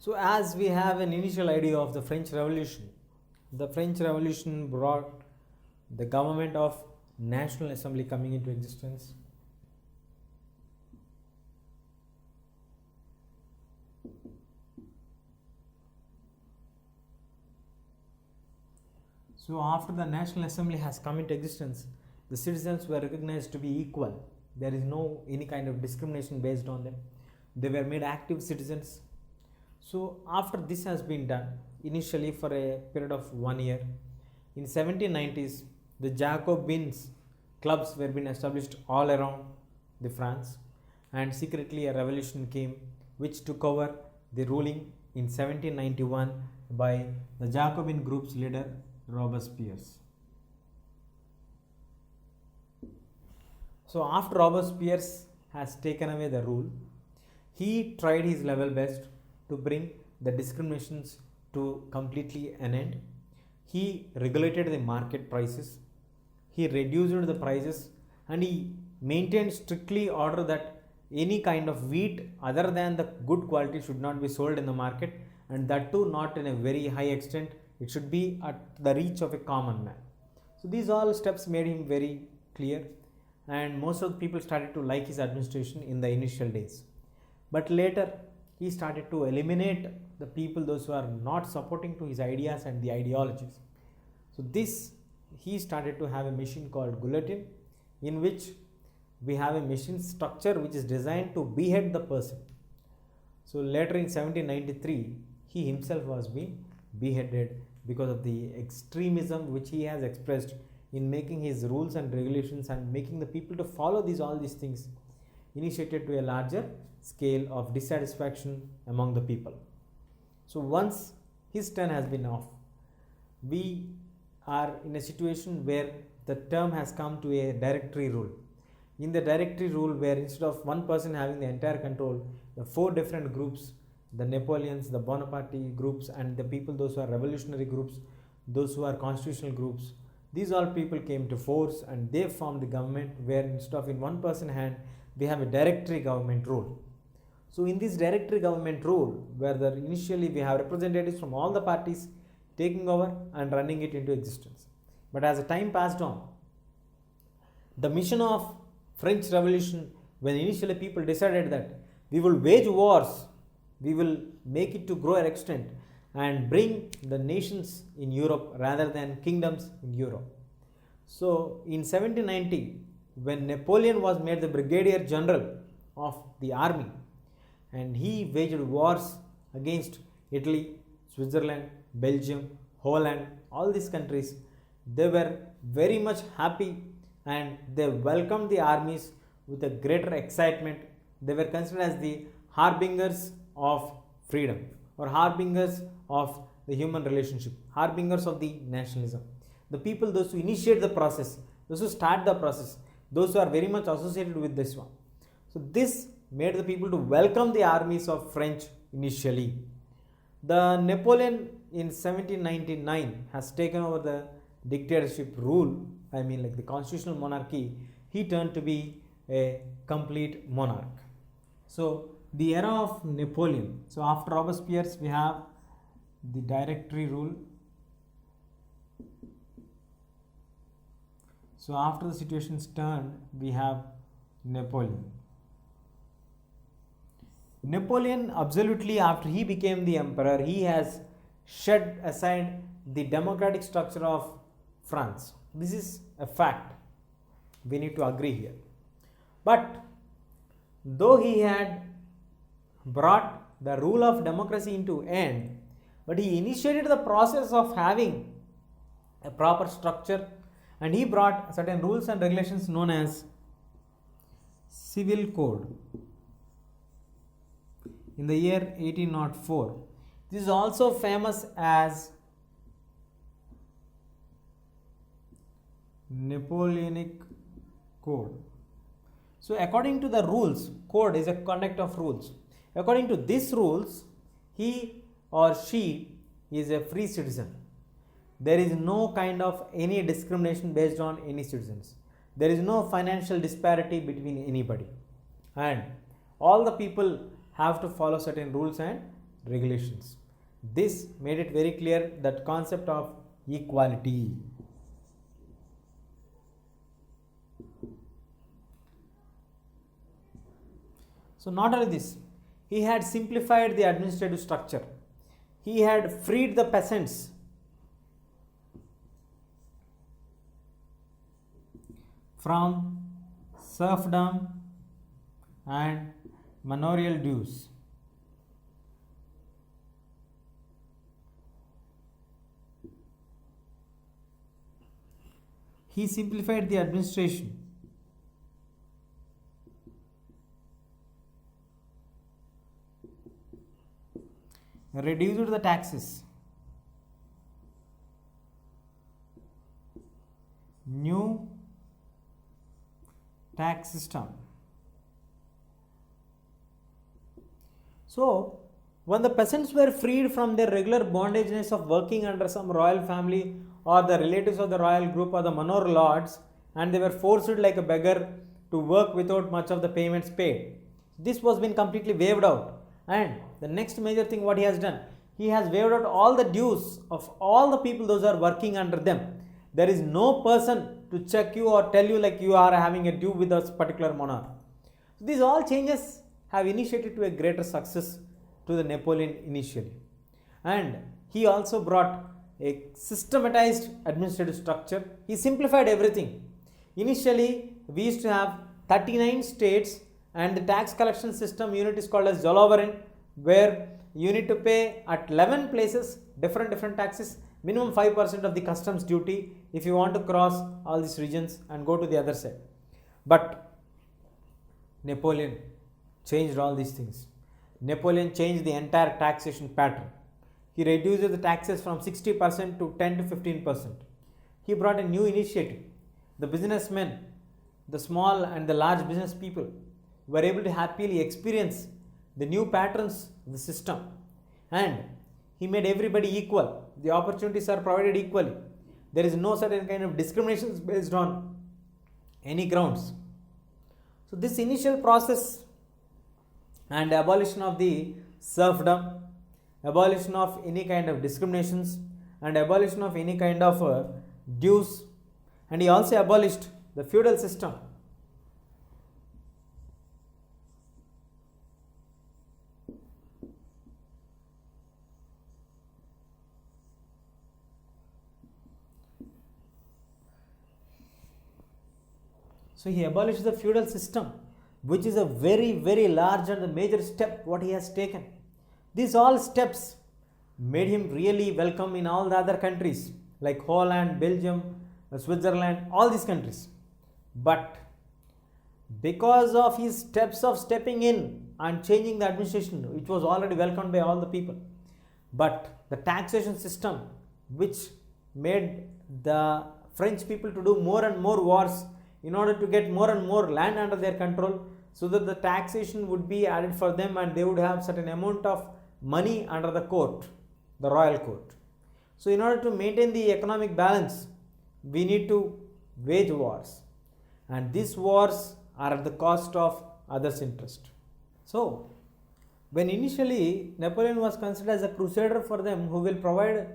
So as we have an initial idea of the French Revolution, the French Revolution brought the government of National Assembly coming into existence. So after the National Assembly has come into existence, the citizens were recognized to be equal. There is no any kind of discrimination based on them. They were made active citizens. So after this has been done, initially for a period of 1 year, in 1790s, the Jacobins clubs were being established all around the France, and secretly a revolution came which took over the ruling in 1791 by the Jacobin group's leader Robespierre. So after Robespierre has taken away the rule, he tried his level best to bring the discriminations to completely an end. He regulated the market prices, he reduced the prices, and he maintained strictly order that any kind of wheat other than the good quality should not be sold in the market, and that too not in a very high extent. It should be at the reach of a common man. So these all steps made him very clear, and most of the people started to like his administration in the initial days. But later he started to eliminate the people, those who are not supporting to his ideas and the ideologies. So this, he started to have a machine called guillotine, in which we have a machine structure which is designed to behead the person. So later in 1793, he himself was being beheaded because of the extremism which he has expressed in making his rules and regulations and making the people to follow all these things, initiated to a larger scale of dissatisfaction among the people. So once his turn has been off, we are in a situation where the term has come to a directory rule. In the directory rule, where instead of one person having the entire control, the four different groups, the Napoleons, the Bonaparte groups, and the people, those who are revolutionary groups, those who are constitutional groups, these all people came to force and they formed the government, where instead of in one person hand, we have a directory government rule. So in this directory government rule, where initially we have representatives from all the parties taking over and running it into existence. But as the time passed on, the mission of French Revolution, when initially people decided that we will wage wars, we will make it to grow an extent and bring the nations in Europe rather than kingdoms in Europe. So in 1790, when Napoleon was made the brigadier general of the army, and he waged wars against Italy, Switzerland, Belgium, Holland, all these countries, they were very much happy and they welcomed the armies with a greater excitement. They were considered as the harbingers of freedom, or harbingers of the human relationship, harbingers of the nationalism. The people, those who initiate the process, those who start the process, those who are very much associated with this one. So this made the people to welcome the armies of French initially. The Napoleon in 1799 has taken over the dictatorship rule, like the constitutional monarchy. He turned to be a complete monarch. So the era of Napoleon. So after Robespierre, we have the directory rule. So after the situations turned, we have Napoleon. Napoleon, absolutely, after he became the emperor, he has shed aside the democratic structure of France. This is a fact. We need to agree here. But though he had brought the rule of democracy into end, but he initiated the process of having a proper structure, and he brought certain rules and regulations known as Civil Code in the year 1804. This is also famous as Napoleonic Code. So according to the rules, code is a conduct of rules. According to these rules, he or she is a free citizen. There is no kind of any discrimination based on any citizens. There is no financial disparity between anybody, and all the people have to follow certain rules and regulations. This made it very clear that concept of equality. So not only this, he had simplified the administrative structure. He had freed the peasants from serfdom and manorial dues. He simplified the administration. Reduced the taxes. New tax system. So, when the peasants were freed from their regular bondageness of working under some royal family or the relatives of the royal group or the manor lords, and they were forced like a beggar to work without much of the payments paid, this was been completely waived out. And the next major thing what he has done, he has waived out all the dues of all the people those are working under them. There is no person to check you or tell you like you are having a due with a particular monarch. These all changes have initiated to a greater success to the Napoleon initially. And he also brought a systematized administrative structure. He simplified everything. Initially, we used to have 39 states, and the tax collection system unit is called as Jolovarin, where you need to pay at 11 places different taxes, minimum 5% of the customs duty if you want to cross all these regions and go to the other side. But Napoleon changed all these things. Napoleon changed the entire taxation pattern. He reduced the taxes from 60% to 10 to 15%. He brought a new initiative. The businessmen, the small and the large business people were able to happily experience the new patterns of the system, and he made everybody equal. The opportunities are provided equally. There is no certain kind of discriminations based on any grounds. So this initial process and abolition of the serfdom, abolition of any kind of discriminations, and abolition of any kind of dues, and he also abolished the feudal system. So he abolished the feudal system, which is a very large and a major step what he has taken. These all steps made him really welcome in all the other countries like Holland, Belgium, Switzerland, all these countries. But because of his steps of stepping in and changing the administration, which was already welcomed by all the people, but the taxation system which made the French people to do more and more wars in order to get more and more land under their control, so that the taxation would be added for them and they would have certain amount of money under the court, the royal court. So in order to maintain the economic balance, we need to wage wars, and these wars are at the cost of others' interest. So when initially Napoleon was considered as a crusader for them, who will provide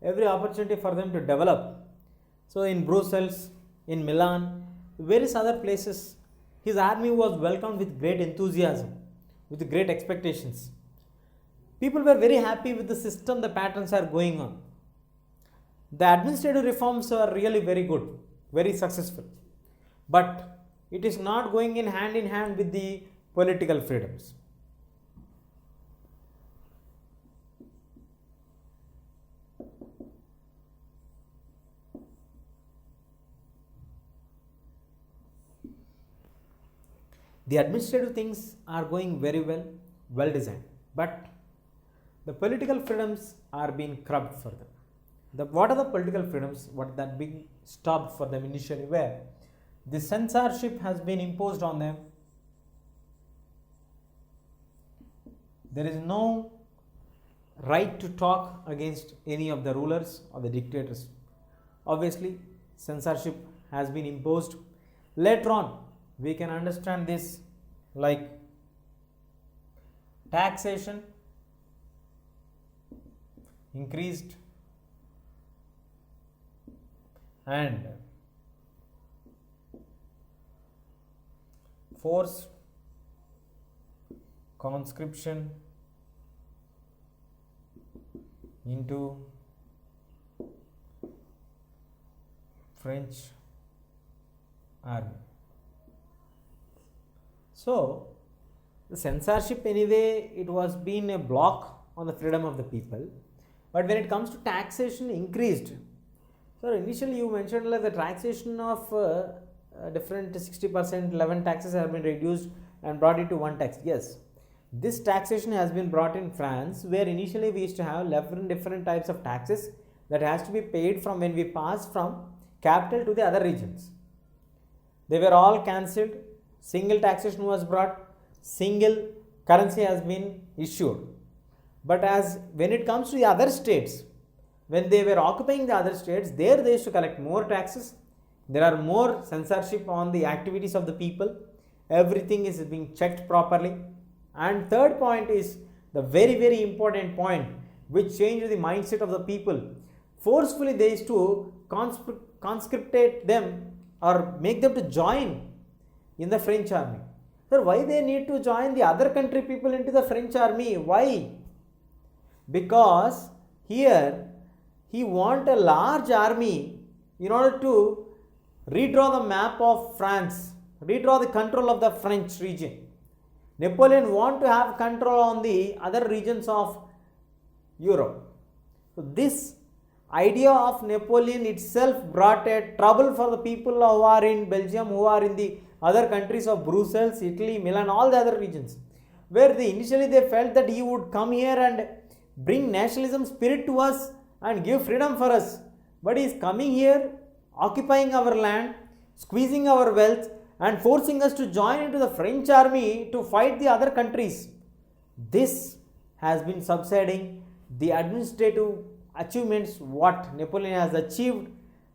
every opportunity for them to develop. So in Brussels, in Milan, various other places, his army was welcomed with great enthusiasm, with great expectations. People were very happy with the system, the patterns are going on. The administrative reforms are really very good, very successful. But it is not going in hand with the political freedoms. The administrative things are going very well designed, but the political freedoms are being curbed for them. What are the political freedoms? What that being stopped for them initially? Where the censorship has been imposed on them. There is no right to talk against any of the rulers or the dictators. Obviously, censorship has been imposed. Later on, we can understand this like taxation increased and forced conscription into French army. So, the censorship anyway, it was been a block on the freedom of the people, but when it comes to taxation increased. So initially you mentioned like the taxation of different 60%, 11 taxes have been reduced and brought it to one tax. Yes, this taxation has been brought in France, where initially we used to have 11 different types of taxes that has to be paid from when we pass from capital to the other regions. They were all cancelled, single taxation was brought, single currency has been issued. But as when it comes to the other states, when they were occupying the other states, there they used to collect more taxes. There are more censorship on the activities of the people. Everything is being checked properly. And third point is the very important point which changed the mindset of the people. Forcefully they used to conscriptate them or make them to join in the French army. So why they need to join the other country people into the French army? Why? Because here he want a large army in order to redraw the map of France, redraw the control of the French region. Napoleon want to have control on the other regions of Europe. So this idea of Napoleon itself brought a trouble for the people who are in Belgium, who are in the other countries of Brussels, Italy, Milan, all the other regions, where initially they felt that he would come here and bring nationalism spirit to us and give freedom for us. But he is coming here, occupying our land, squeezing our wealth and forcing us to join into the French army to fight the other countries. This has been subsiding the administrative achievements what Napoleon has achieved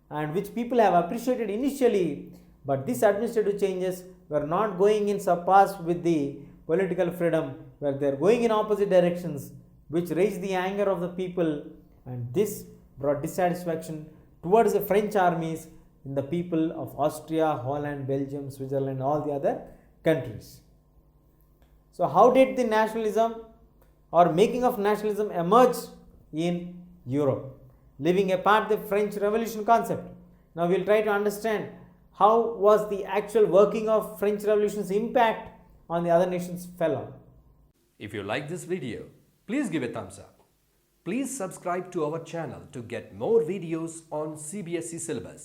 and which people have appreciated initially, but these administrative changes were not going in surpass with the political freedom, where they are going in opposite directions, which raised the anger of the people, and this brought dissatisfaction towards the French armies in the people of Austria, Holland, Belgium, Switzerland, all the other countries. So how did the nationalism or making of nationalism emerge in Europe, leaving apart the French Revolution concept? Now we will try to understand how was the actual working of French Revolution's impact on the other nations fell on. If you like this video, please give a thumbs up. Please subscribe to our channel to get more videos on CBSE syllabus.